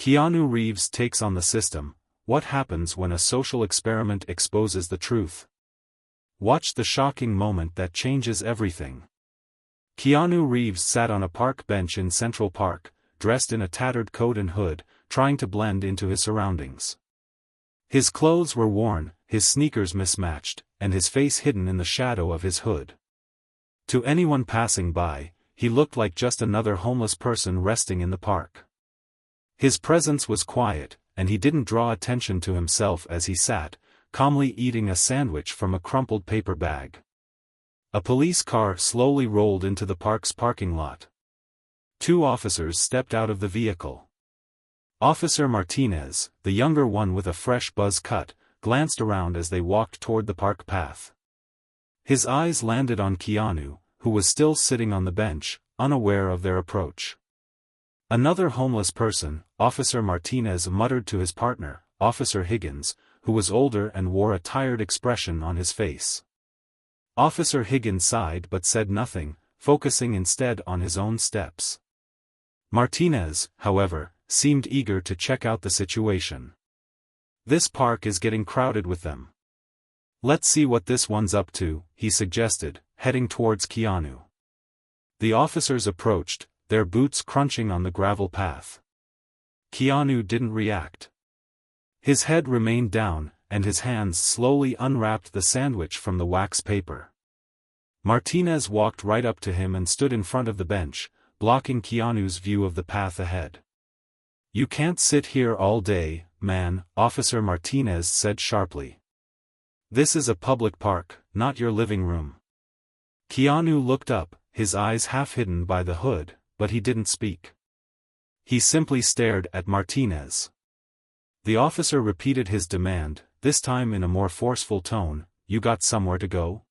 Keanu Reeves takes on the system. What happens when a social experiment exposes the truth? Watch the shocking moment that changes everything. Keanu Reeves sat on a park bench in Central Park, dressed in a tattered coat and hood, trying to blend into his surroundings. His clothes were worn, his sneakers mismatched, and his face hidden in the shadow of his hood. To anyone passing by, he looked like just another homeless person resting in the park. His presence was quiet, and he didn't draw attention to himself as he sat, calmly eating a sandwich from a crumpled paper bag. A police car slowly rolled into the park's parking lot. Two officers stepped out of the vehicle. Officer Martinez, the younger one with a fresh buzz cut, glanced around as they walked toward the park path. His eyes landed on Keanu, who was still sitting on the bench, unaware of their approach. Another homeless person, Officer Martinez muttered to his partner, Officer Higgins, who was older and wore a tired expression on his face. Officer Higgins sighed but said nothing, focusing instead on his own steps. Martinez, however, seemed eager to check out the situation. This park is getting crowded with them. Let's see what this one's up to, he suggested, heading towards Keanu. The officers approached, their boots crunching on the gravel path. Keanu didn't react. His head remained down, and his hands slowly unwrapped the sandwich from the wax paper. Martinez walked right up to him and stood in front of the bench, blocking Keanu's view of the path ahead. "You can't sit here all day, man," Officer Martinez said sharply. "This is a public park, not your living room." Keanu looked up, his eyes half hidden by the hood, but he didn't speak. He simply stared at Martinez. The officer repeated his demand, this time in a more forceful tone, "You got somewhere to go?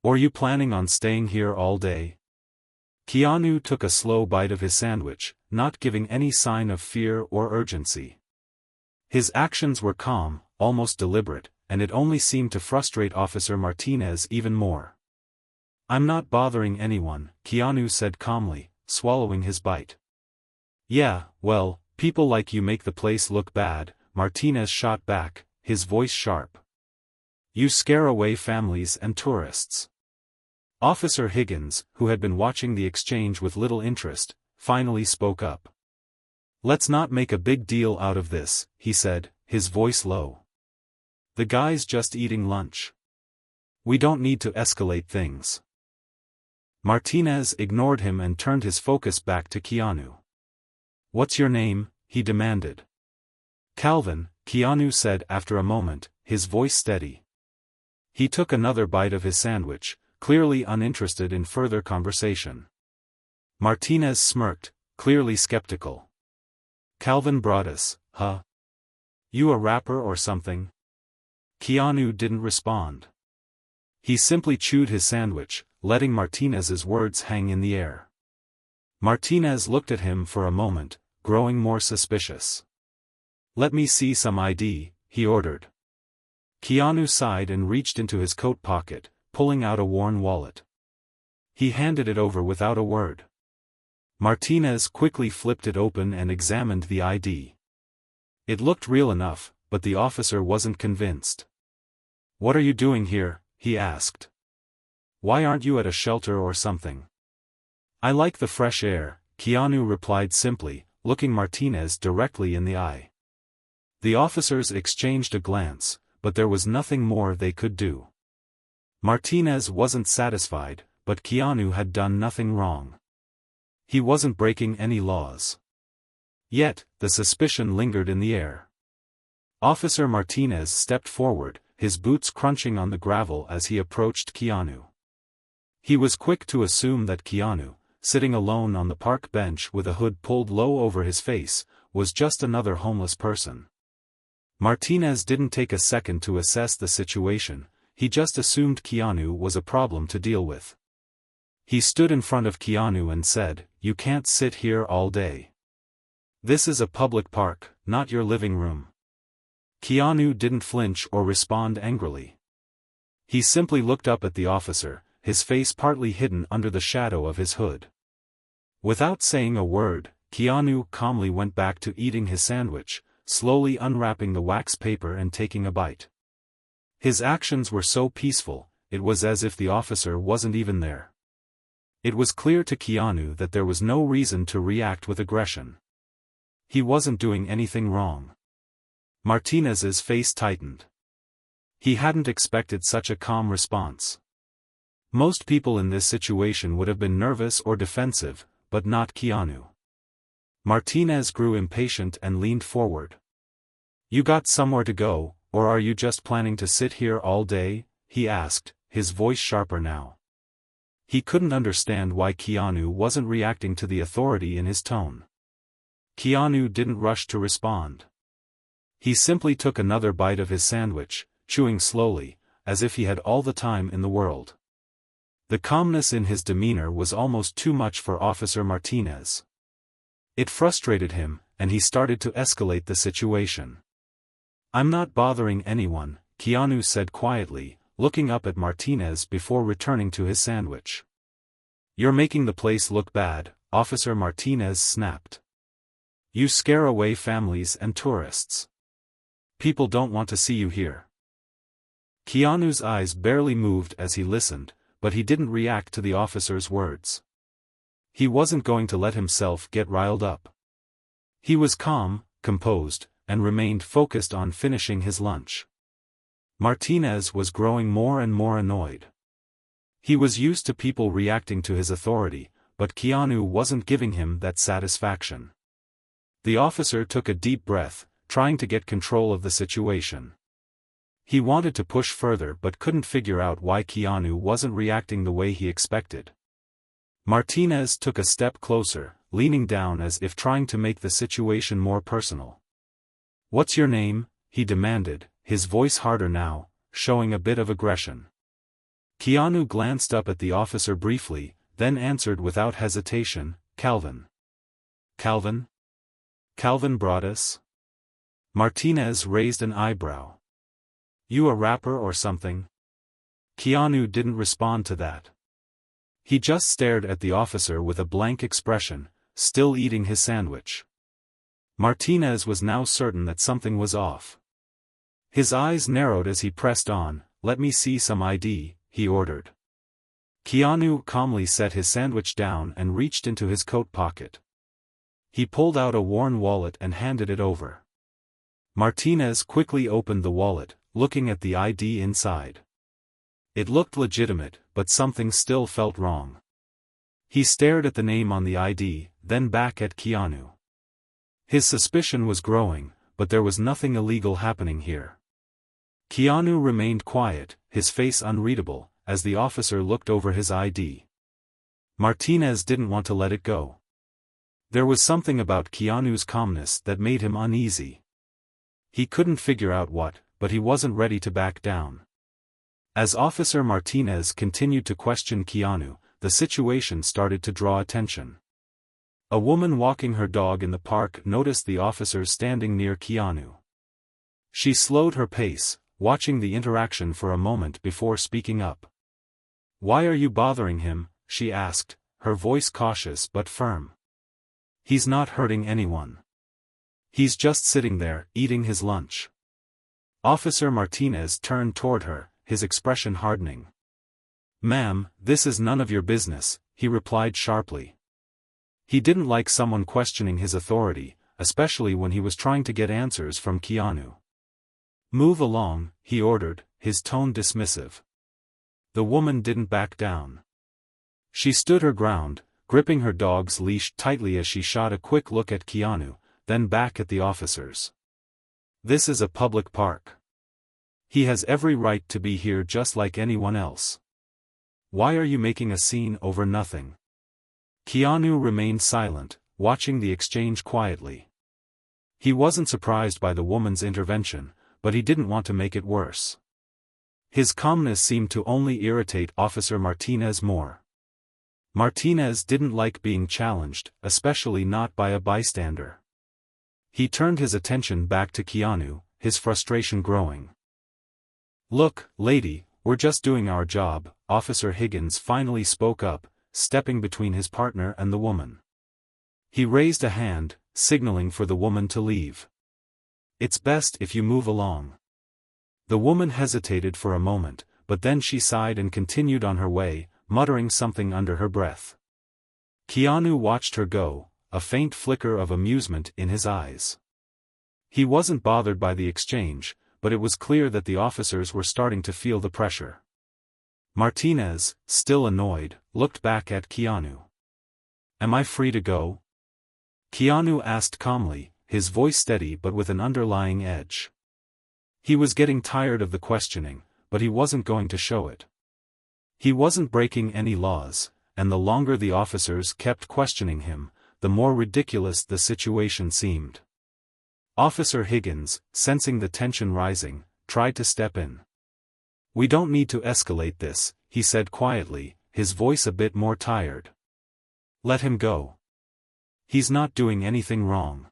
Or you planning on staying here all day?" Keanu took a slow bite of his sandwich, not giving any sign of fear or urgency. His actions were calm, almost deliberate, and it only seemed to frustrate Officer Martinez even more. "I'm not bothering anyone," Keanu said calmly, swallowing his bite. "Yeah, well, people like you make the place look bad," Martinez shot back, his voice sharp. "You scare away families and tourists." Officer Higgins, who had been watching the exchange with little interest, finally spoke up. "Let's not make a big deal out of this," he said, his voice low. "The guy's just eating lunch. We don't need to escalate things." Martinez ignored him and turned his focus back to Keanu. "What's your name?" he demanded. "Calvin," Keanu said after a moment, his voice steady. He took another bite of his sandwich, clearly uninterested in further conversation. Martinez smirked, clearly skeptical. "Calvin Broadus, huh? You a rapper or something?" Keanu didn't respond. He simply chewed his sandwich, letting Martinez's words hang in the air. Martinez looked at him for a moment, growing more suspicious. "Let me see some ID," he ordered. Keanu sighed and reached into his coat pocket, pulling out a worn wallet. He handed it over without a word. Martinez quickly flipped it open and examined the ID. It looked real enough, but the officer wasn't convinced. "What are you doing here?" he asked. "Why aren't you at a shelter or something?" "I like the fresh air," Keanu replied simply, looking Martinez directly in the eye. The officers exchanged a glance, but there was nothing more they could do. Martinez wasn't satisfied, but Keanu had done nothing wrong. He wasn't breaking any laws. Yet, the suspicion lingered in the air. Officer Martinez stepped forward, his boots crunching on the gravel as he approached Keanu. He was quick to assume that Keanu, sitting alone on the park bench with a hood pulled low over his face, was just another homeless person. Martinez didn't take a second to assess the situation, he just assumed Keanu was a problem to deal with. He stood in front of Keanu and said, "You can't sit here all day. This is a public park, not your living room." Keanu didn't flinch or respond angrily. He simply looked up at the officer, his face partly hidden under the shadow of his hood. Without saying a word, Keanu calmly went back to eating his sandwich, slowly unwrapping the wax paper and taking a bite. His actions were so peaceful, it was as if the officer wasn't even there. It was clear to Keanu that there was no reason to react with aggression. He wasn't doing anything wrong. Martinez's face tightened. He hadn't expected such a calm response. Most people in this situation would have been nervous or defensive, but not Keanu. Martinez grew impatient and leaned forward. "You got somewhere to go, or are you just planning to sit here all day?" he asked, his voice sharper now. He couldn't understand why Keanu wasn't reacting to the authority in his tone. Keanu didn't rush to respond. He simply took another bite of his sandwich, chewing slowly, as if he had all the time in the world. The calmness in his demeanor was almost too much for Officer Martinez. It frustrated him, and he started to escalate the situation. "I'm not bothering anyone," Keanu said quietly, looking up at Martinez before returning to his sandwich. "You're making the place look bad," Officer Martinez snapped. "You scare away families and tourists. People don't want to see you here." Keanu's eyes barely moved as he listened, but he didn't react to the officer's words. He wasn't going to let himself get riled up. He was calm, composed, and remained focused on finishing his lunch. Martinez was growing more and more annoyed. He was used to people reacting to his authority, but Keanu wasn't giving him that satisfaction. The officer took a deep breath, trying to get control of the situation. He wanted to push further but couldn't figure out why Keanu wasn't reacting the way he expected. Martinez took a step closer, leaning down as if trying to make the situation more personal. "What's your name?" he demanded, his voice harder now, showing a bit of aggression. Keanu glanced up at the officer briefly, then answered without hesitation, "Calvin." "Calvin? Calvin Broadus?" Martinez raised an eyebrow. "You a rapper or something?" Keanu didn't respond to that. He just stared at the officer with a blank expression, still eating his sandwich. Martinez was now certain that something was off. His eyes narrowed as he pressed on. "Let me see some ID, he ordered. Keanu calmly set his sandwich down and reached into his coat pocket. He pulled out a worn wallet and handed it over. Martinez quickly opened the wallet, looking at the ID inside. It looked legitimate, but something still felt wrong. He stared at the name on the ID, then back at Keanu. His suspicion was growing, but there was nothing illegal happening here. Keanu remained quiet, his face unreadable, as the officer looked over his ID. Martinez didn't want to let it go. There was something about Keanu's calmness that made him uneasy. He couldn't figure out what, but he wasn't ready to back down. As Officer Martinez continued to question Keanu, the situation started to draw attention. A woman walking her dog in the park noticed the officers standing near Keanu. She slowed her pace, watching the interaction for a moment before speaking up. "Why are you bothering him?" she asked, her voice cautious but firm. "He's not hurting anyone. He's just sitting there, eating his lunch." Officer Martinez turned toward her, his expression hardening. "Ma'am, this is none of your business," he replied sharply. He didn't like someone questioning his authority, especially when he was trying to get answers from Keanu. "Move along," he ordered, his tone dismissive. The woman didn't back down. She stood her ground, gripping her dog's leash tightly as she shot a quick look at Keanu, then back at the officers. "This is a public park. He has every right to be here just like anyone else. Why are you making a scene over nothing?" Keanu remained silent, watching the exchange quietly. He wasn't surprised by the woman's intervention, but he didn't want to make it worse. His calmness seemed to only irritate Officer Martinez more. Martinez didn't like being challenged, especially not by a bystander. He turned his attention back to Keanu, his frustration growing. "Look, lady, we're just doing our job," Officer Higgins finally spoke up, stepping between his partner and the woman. He raised a hand, signaling for the woman to leave. "It's best if you move along." The woman hesitated for a moment, but then she sighed and continued on her way, muttering something under her breath. Keanu watched her go, a faint flicker of amusement in his eyes. He wasn't bothered by the exchange, but it was clear that the officers were starting to feel the pressure. Martinez, still annoyed, looked back at Keanu. "Am I free to go?" Keanu asked calmly, his voice steady but with an underlying edge. He was getting tired of the questioning, but he wasn't going to show it. He wasn't breaking any laws, and the longer the officers kept questioning him, the more ridiculous the situation seemed. Officer Higgins, sensing the tension rising, tried to step in. "We don't need to escalate this," he said quietly, his voice a bit more tired. "Let him go. He's not doing anything wrong."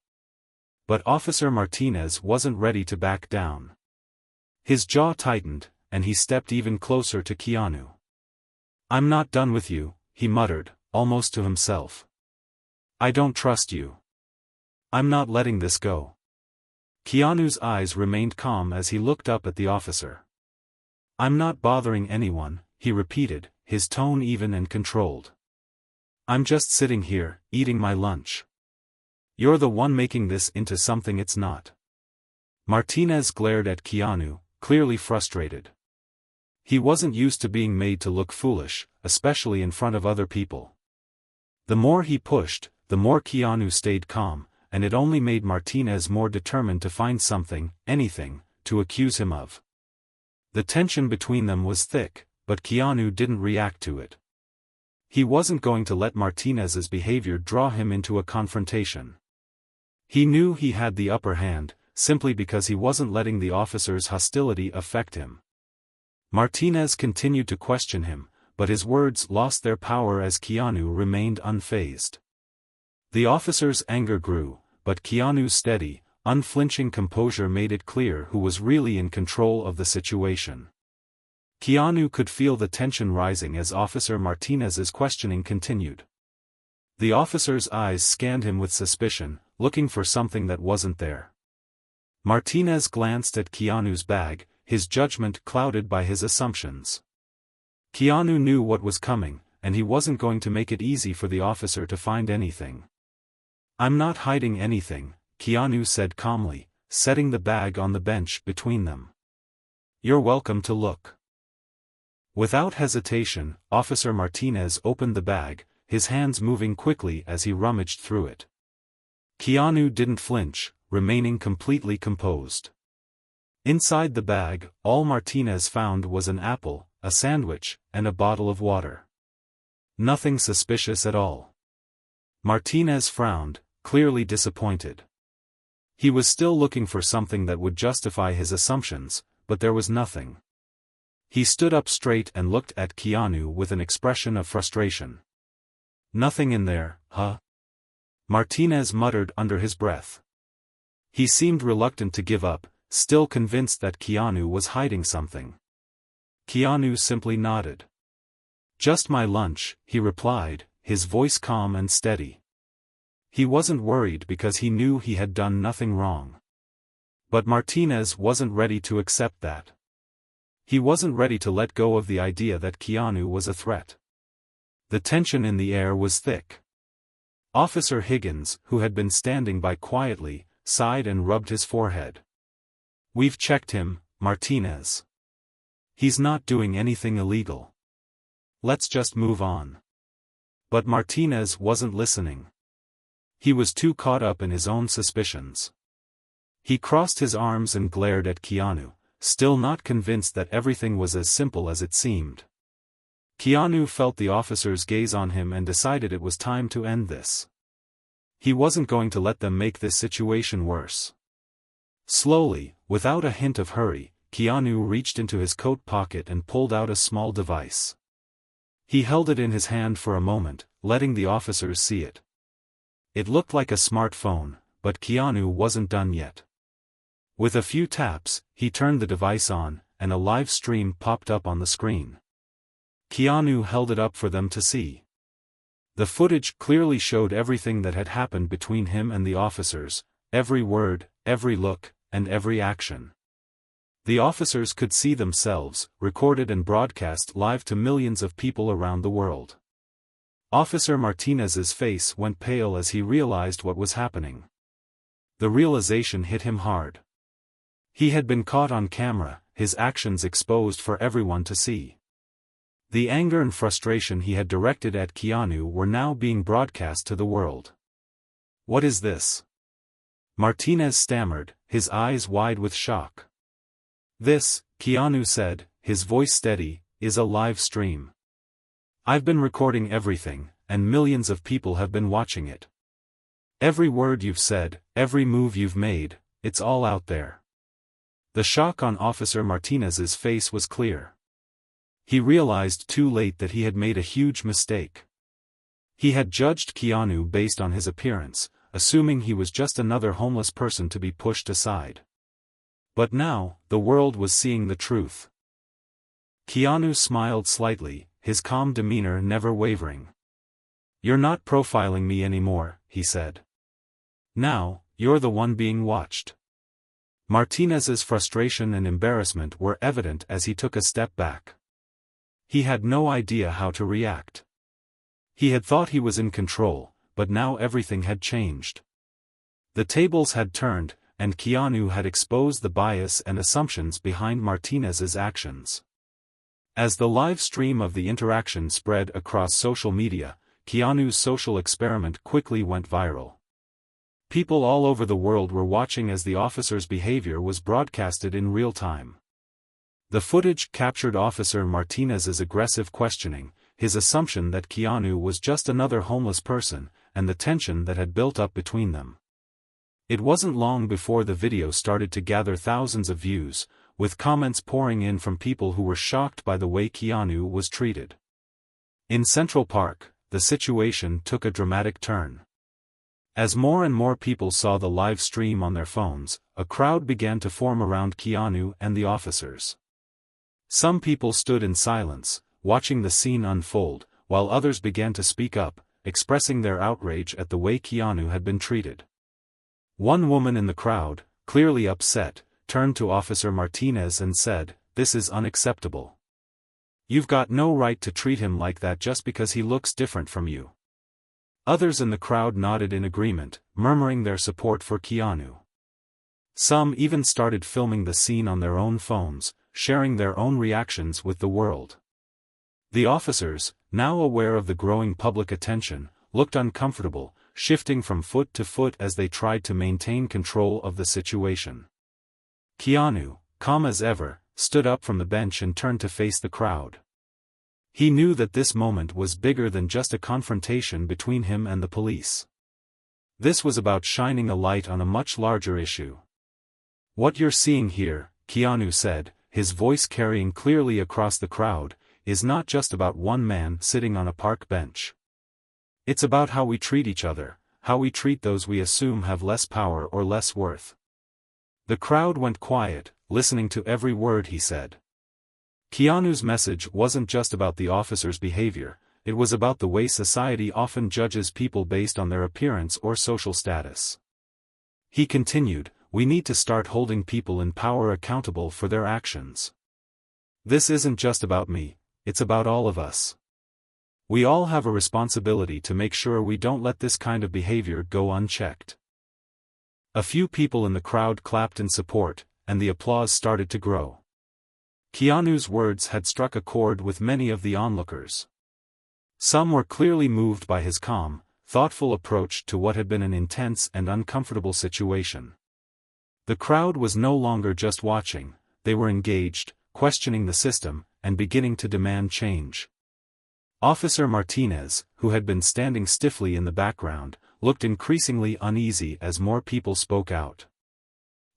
But Officer Martinez wasn't ready to back down. His jaw tightened, and he stepped even closer to Keanu. "I'm not done with you," he muttered, almost to himself. "I don't trust you. I'm not letting this go." Keanu's eyes remained calm as he looked up at the officer. "I'm not bothering anyone," he repeated, his tone even and controlled. "I'm just sitting here, eating my lunch. You're the one making this into something it's not." Martinez glared at Keanu, clearly frustrated. He wasn't used to being made to look foolish, especially in front of other people. The more he pushed, the more Keanu stayed calm, and it only made Martinez more determined to find something, anything, to accuse him of. The tension between them was thick, but Keanu didn't react to it. He wasn't going to let Martinez's behavior draw him into a confrontation. He knew he had the upper hand, simply because he wasn't letting the officer's hostility affect him. Martinez continued to question him, but his words lost their power as Keanu remained unfazed. The officer's anger grew, but Keanu's steady, unflinching composure made it clear who was really in control of the situation. Keanu could feel the tension rising as Officer Martinez's questioning continued. The officer's eyes scanned him with suspicion, looking for something that wasn't there. Martinez glanced at Keanu's bag, his judgment clouded by his assumptions. Keanu knew what was coming, and he wasn't going to make it easy for the officer to find anything. "I'm not hiding anything," Keanu said calmly, setting the bag on the bench between them. "You're welcome to look." Without hesitation, Officer Martinez opened the bag, his hands moving quickly as he rummaged through it. Keanu didn't flinch, remaining completely composed. Inside the bag, all Martinez found was an apple, a sandwich, and a bottle of water. Nothing suspicious at all. Martinez frowned, clearly disappointed. He was still looking for something that would justify his assumptions, but there was nothing. He stood up straight and looked at Keanu with an expression of frustration. "Nothing in there, huh?" Martinez muttered under his breath. He seemed reluctant to give up, still convinced that Keanu was hiding something. Keanu simply nodded. "Just my lunch," he replied, his voice calm and steady. He wasn't worried because he knew he had done nothing wrong. But Martinez wasn't ready to accept that. He wasn't ready to let go of the idea that Keanu was a threat. The tension in the air was thick. Officer Higgins, who had been standing by quietly, sighed and rubbed his forehead. "We've checked him, Martinez. He's not doing anything illegal. Let's just move on." But Martinez wasn't listening. He was too caught up in his own suspicions. He crossed his arms and glared at Keanu, still not convinced that everything was as simple as it seemed. Keanu felt the officer's gaze on him and decided it was time to end this. He wasn't going to let them make this situation worse. Slowly, without a hint of hurry, Keanu reached into his coat pocket and pulled out a small device. He held it in his hand for a moment, letting the officers see it. It looked like a smartphone, but Keanu wasn't done yet. With a few taps, he turned the device on, and a live stream popped up on the screen. Keanu held it up for them to see. The footage clearly showed everything that had happened between him and the officers, every word, every look, and every action. The officers could see themselves, recorded and broadcast live to millions of people around the world. Officer Martinez's face went pale as he realized what was happening. The realization hit him hard. He had been caught on camera, his actions exposed for everyone to see. The anger and frustration he had directed at Keanu were now being broadcast to the world. "What is this?" Martinez stammered, his eyes wide with shock. "This," Keanu said, his voice steady, "is a live stream. I've been recording everything, and millions of people have been watching it. Every word you've said, every move you've made, it's all out there." The shock on Officer Martinez's face was clear. He realized too late that he had made a huge mistake. He had judged Keanu based on his appearance, assuming he was just another homeless person to be pushed aside. But now, the world was seeing the truth. Keanu smiled slightly, his calm demeanor never wavering. "You're not profiling me anymore," he said. "Now, you're the one being watched." Martinez's frustration and embarrassment were evident as he took a step back. He had no idea how to react. He had thought he was in control, but now everything had changed. The tables had turned, and Keanu had exposed the bias and assumptions behind Martinez's actions. As the live stream of the interaction spread across social media, Keanu's social experiment quickly went viral. People all over the world were watching as the officer's behavior was broadcasted in real time. The footage captured Officer Martinez's aggressive questioning, his assumption that Keanu was just another homeless person, and the tension that had built up between them. It wasn't long before the video started to gather thousands of views, with comments pouring in from people who were shocked by the way Keanu was treated. In Central Park, the situation took a dramatic turn. As more and more people saw the live stream on their phones, a crowd began to form around Keanu and the officers. Some people stood in silence, watching the scene unfold, while others began to speak up, expressing their outrage at the way Keanu had been treated. One woman in the crowd, clearly upset, turned to Officer Martinez and said, "This is unacceptable. You've got no right to treat him like that just because he looks different from you." Others in the crowd nodded in agreement, murmuring their support for Keanu. Some even started filming the scene on their own phones, sharing their own reactions with the world. The officers, now aware of the growing public attention, looked uncomfortable, shifting from foot to foot as they tried to maintain control of the situation. Keanu, calm as ever, stood up from the bench and turned to face the crowd. He knew that this moment was bigger than just a confrontation between him and the police. This was about shining a light on a much larger issue. "What you're seeing here," Keanu said, his voice carrying clearly across the crowd, "is not just about one man sitting on a park bench. It's about how we treat each other, how we treat those we assume have less power or less worth." The crowd went quiet, listening to every word he said. Keanu's message wasn't just about the officer's behavior, it was about the way society often judges people based on their appearance or social status. He continued, "We need to start holding people in power accountable for their actions. This isn't just about me, it's about all of us. We all have a responsibility to make sure we don't let this kind of behavior go unchecked." A few people in the crowd clapped in support, and the applause started to grow. Keanu's words had struck a chord with many of the onlookers. Some were clearly moved by his calm, thoughtful approach to what had been an intense and uncomfortable situation. The crowd was no longer just watching, they were engaged, questioning the system, and beginning to demand change. Officer Martinez, who had been standing stiffly in the background, looked increasingly uneasy as more people spoke out.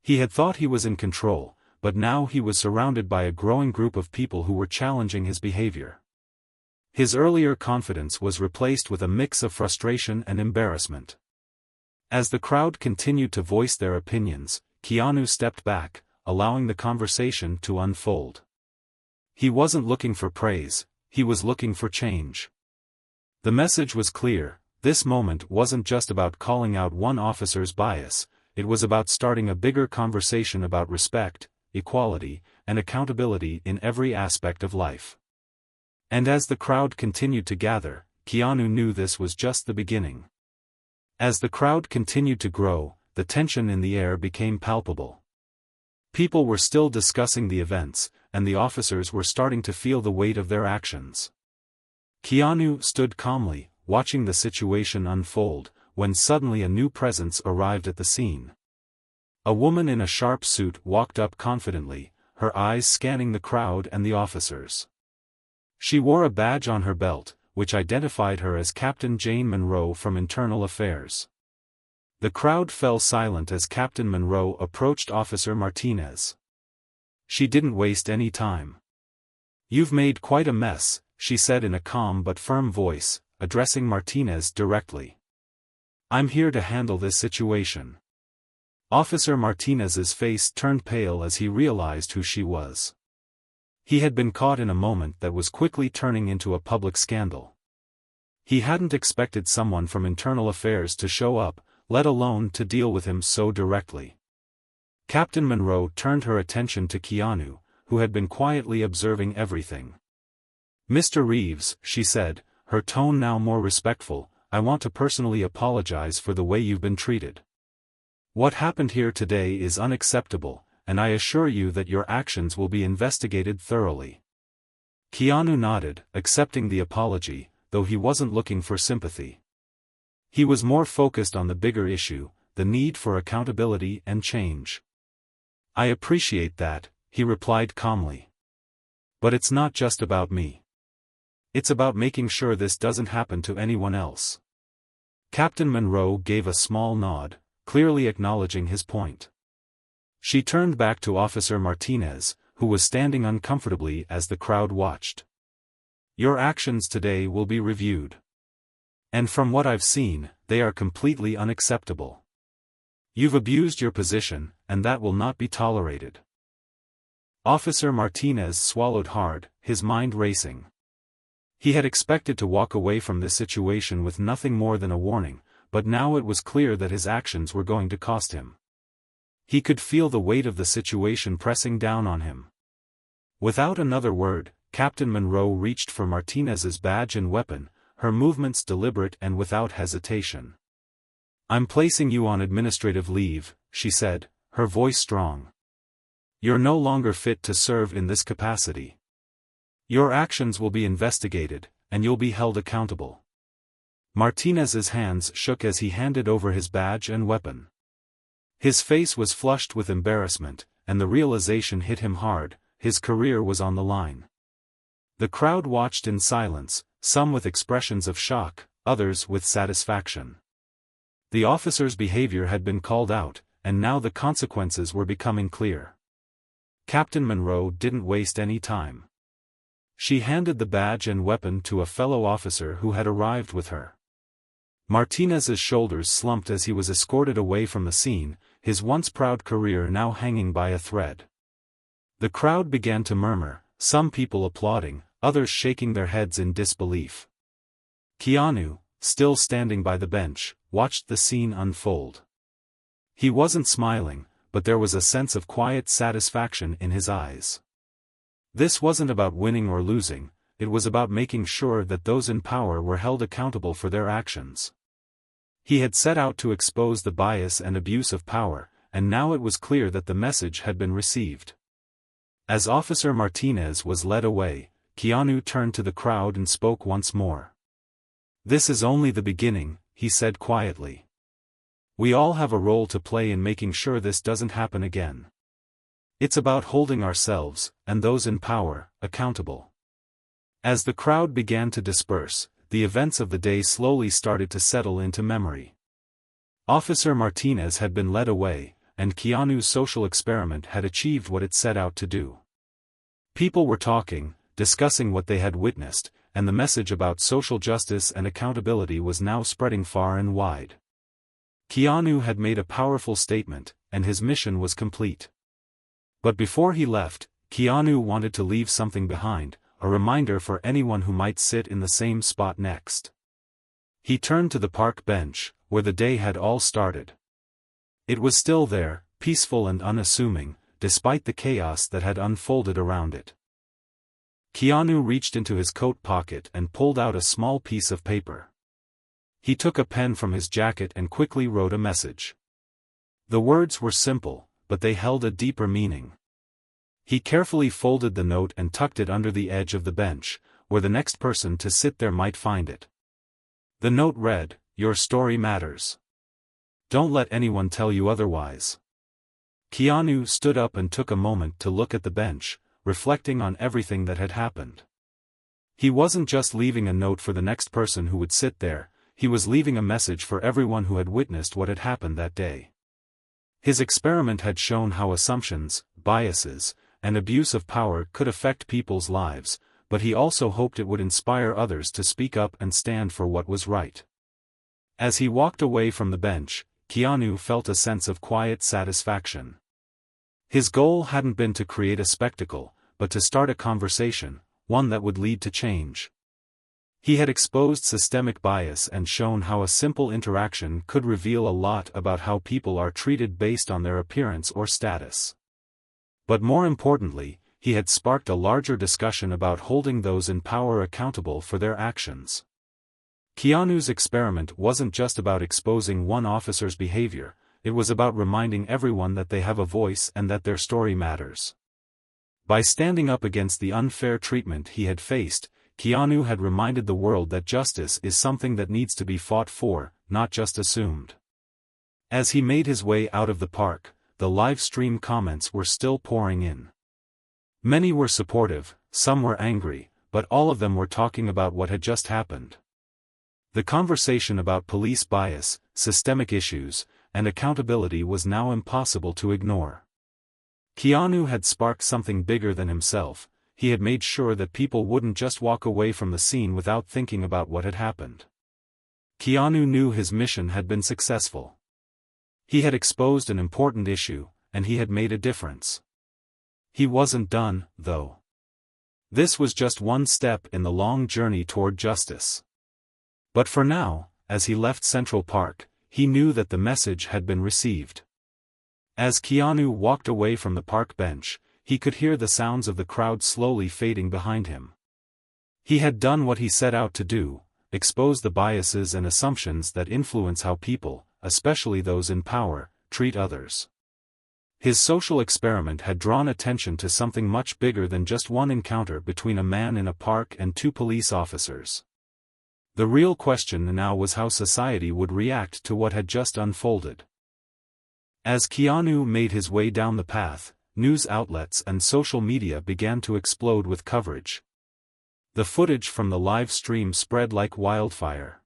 He had thought he was in control, but now he was surrounded by a growing group of people who were challenging his behavior. His earlier confidence was replaced with a mix of frustration and embarrassment. As the crowd continued to voice their opinions, Keanu stepped back, allowing the conversation to unfold. He wasn't looking for praise, he was looking for change. The message was clear: this moment wasn't just about calling out one officer's bias, it was about starting a bigger conversation about respect, equality, and accountability in every aspect of life. And as the crowd continued to gather, Keanu knew this was just the beginning. As the crowd continued to grow, the tension in the air became palpable. People were still discussing the events, and the officers were starting to feel the weight of their actions. Keanu stood calmly, watching the situation unfold, when suddenly a new presence arrived at the scene. A woman in a sharp suit walked up confidently, her eyes scanning the crowd and the officers. She wore a badge on her belt, which identified her as Captain Jane Monroe from Internal Affairs. The crowd fell silent as Captain Monroe approached Officer Martinez. She didn't waste any time. "You've made quite a mess," she said in a calm but firm voice, addressing Martinez directly. "I'm here to handle this situation." Officer Martinez's face turned pale as he realized who she was. He had been caught in a moment that was quickly turning into a public scandal. He hadn't expected someone from Internal Affairs to show up, let alone to deal with him so directly. Captain Monroe turned her attention to Keanu, who had been quietly observing everything. "Mr. Reeves," she said, her tone now more respectful, "I want to personally apologize for the way you've been treated. What happened here today is unacceptable, and I assure you that your actions will be investigated thoroughly." Keanu nodded, accepting the apology, though he wasn't looking for sympathy. He was more focused on the bigger issue, the need for accountability and change. "I appreciate that," he replied calmly. "But it's not just about me. It's about making sure this doesn't happen to anyone else." Captain Monroe gave a small nod, clearly acknowledging his point. She turned back to Officer Martinez, who was standing uncomfortably as the crowd watched. "Your actions today will be reviewed. And from what I've seen, they are completely unacceptable. You've abused your position, and that will not be tolerated." Officer Martinez swallowed hard, his mind racing. He had expected to walk away from this situation with nothing more than a warning, but now it was clear that his actions were going to cost him. He could feel the weight of the situation pressing down on him. Without another word, Captain Monroe reached for Martinez's badge and weapon, her movements deliberate and without hesitation. "I'm placing you on administrative leave," she said, her voice strong. "You're no longer fit to serve in this capacity. Your actions will be investigated, and you'll be held accountable." Martinez's hands shook as he handed over his badge and weapon. His face was flushed with embarrassment, and the realization hit him hard: his career was on the line. The crowd watched in silence, some with expressions of shock, others with satisfaction. The officer's behavior had been called out, and now the consequences were becoming clear. Captain Monroe didn't waste any time. She handed the badge and weapon to a fellow officer who had arrived with her. Martinez's shoulders slumped as he was escorted away from the scene, his once proud career now hanging by a thread. The crowd began to murmur, some people applauding, others shaking their heads in disbelief. Keanu, still standing by the bench, watched the scene unfold. He wasn't smiling, but there was a sense of quiet satisfaction in his eyes. This wasn't about winning or losing, it was about making sure that those in power were held accountable for their actions. He had set out to expose the bias and abuse of power, and now it was clear that the message had been received. As Officer Martinez was led away, Keanu turned to the crowd and spoke once more. "This is only the beginning," he said quietly. "We all have a role to play in making sure this doesn't happen again. It's about holding ourselves, and those in power, accountable." As the crowd began to disperse, the events of the day slowly started to settle into memory. Officer Martinez had been led away, and Keanu's social experiment had achieved what it set out to do. People were talking, discussing what they had witnessed, and the message about social justice and accountability was now spreading far and wide. Keanu had made a powerful statement, and his mission was complete. But before he left, Keanu wanted to leave something behind, a reminder for anyone who might sit in the same spot next. He turned to the park bench, where the day had all started. It was still there, peaceful and unassuming, despite the chaos that had unfolded around it. Keanu reached into his coat pocket and pulled out a small piece of paper. He took a pen from his jacket and quickly wrote a message. The words were simple, but they held a deeper meaning. He carefully folded the note and tucked it under the edge of the bench, where the next person to sit there might find it. The note read, "Your story matters. Don't let anyone tell you otherwise." Keanu stood up and took a moment to look at the bench, reflecting on everything that had happened. He wasn't just leaving a note for the next person who would sit there, he was leaving a message for everyone who had witnessed what had happened that day. His experiment had shown how assumptions, biases, and abuse of power could affect people's lives, but he also hoped it would inspire others to speak up and stand for what was right. As he walked away from the bench, Keanu felt a sense of quiet satisfaction. His goal hadn't been to create a spectacle, but to start a conversation, one that would lead to change. He had exposed systemic bias and shown how a simple interaction could reveal a lot about how people are treated based on their appearance or status. But more importantly, he had sparked a larger discussion about holding those in power accountable for their actions. Keanu's experiment wasn't just about exposing one officer's behavior, it was about reminding everyone that they have a voice and that their story matters. By standing up against the unfair treatment he had faced, Keanu had reminded the world that justice is something that needs to be fought for, not just assumed. As he made his way out of the park, the live stream comments were still pouring in. Many were supportive, some were angry, but all of them were talking about what had just happened. The conversation about police bias, systemic issues, and accountability was now impossible to ignore. Keanu had sparked something bigger than himself. He had made sure that people wouldn't just walk away from the scene without thinking about what had happened. Keanu knew his mission had been successful. He had exposed an important issue, and he had made a difference. He wasn't done, though. This was just one step in the long journey toward justice. But for now, as he left Central Park, he knew that the message had been received. As Keanu walked away from the park bench, he could hear the sounds of the crowd slowly fading behind him. He had done what he set out to do, expose the biases and assumptions that influence how people, especially those in power, treat others. His social experiment had drawn attention to something much bigger than just one encounter between a man in a park and two police officers. The real question now was how society would react to what had just unfolded. As Keanu made his way down the path, news outlets and social media began to explode with coverage. The footage from the live stream spread like wildfire.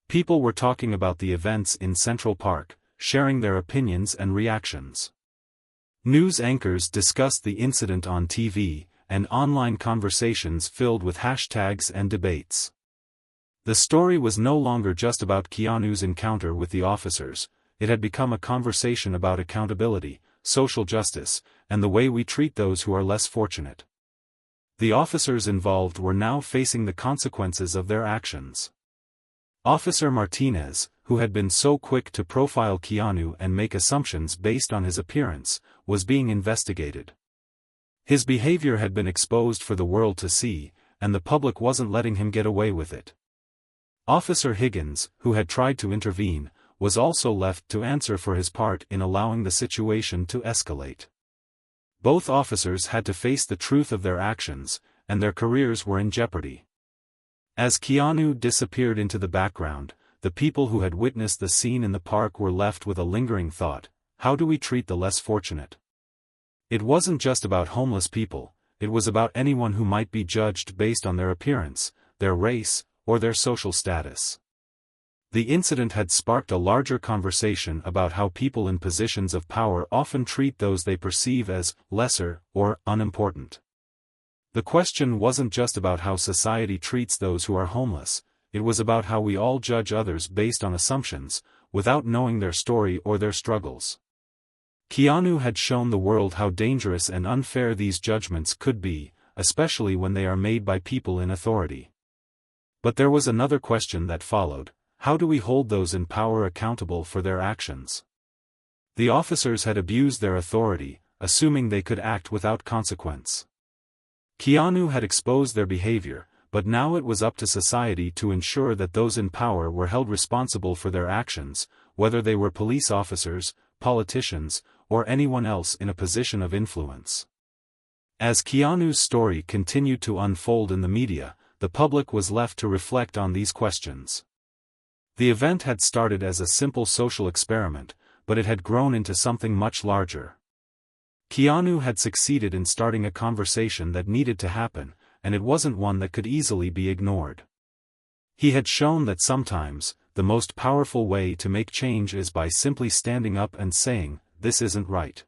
People were talking about the events in Central Park, sharing their opinions and reactions. News anchors discussed the incident on TV, and online conversations filled with hashtags and debates. The story was no longer just about Keanu's encounter with the officers, it had become a conversation about accountability, social justice, and the way we treat those who are less fortunate. The officers involved were now facing the consequences of their actions. Officer Martinez, who had been so quick to profile Keanu and make assumptions based on his appearance, was being investigated. His behavior had been exposed for the world to see, and the public wasn't letting him get away with it. Officer Higgins, who had tried to intervene, was also left to answer for his part in allowing the situation to escalate. Both officers had to face the truth of their actions, and their careers were in jeopardy. As Keanu disappeared into the background, the people who had witnessed the scene in the park were left with a lingering thought: how do we treat the less fortunate? It wasn't just about homeless people, it was about anyone who might be judged based on their appearance, their race, or their social status. The incident had sparked a larger conversation about how people in positions of power often treat those they perceive as lesser or unimportant. The question wasn't just about how society treats those who are homeless, it was about how we all judge others based on assumptions, without knowing their story or their struggles. Keanu had shown the world how dangerous and unfair these judgments could be, especially when they are made by people in authority. But there was another question that followed: how do we hold those in power accountable for their actions? The officers had abused their authority, assuming they could act without consequence. Keanu had exposed their behavior, but now it was up to society to ensure that those in power were held responsible for their actions, whether they were police officers, politicians, or anyone else in a position of influence. As Keanu's story continued to unfold in the media, the public was left to reflect on these questions. The event had started as a simple social experiment, but it had grown into something much larger. Keanu had succeeded in starting a conversation that needed to happen, and it wasn't one that could easily be ignored. He had shown that sometimes, the most powerful way to make change is by simply standing up and saying, "This isn't right."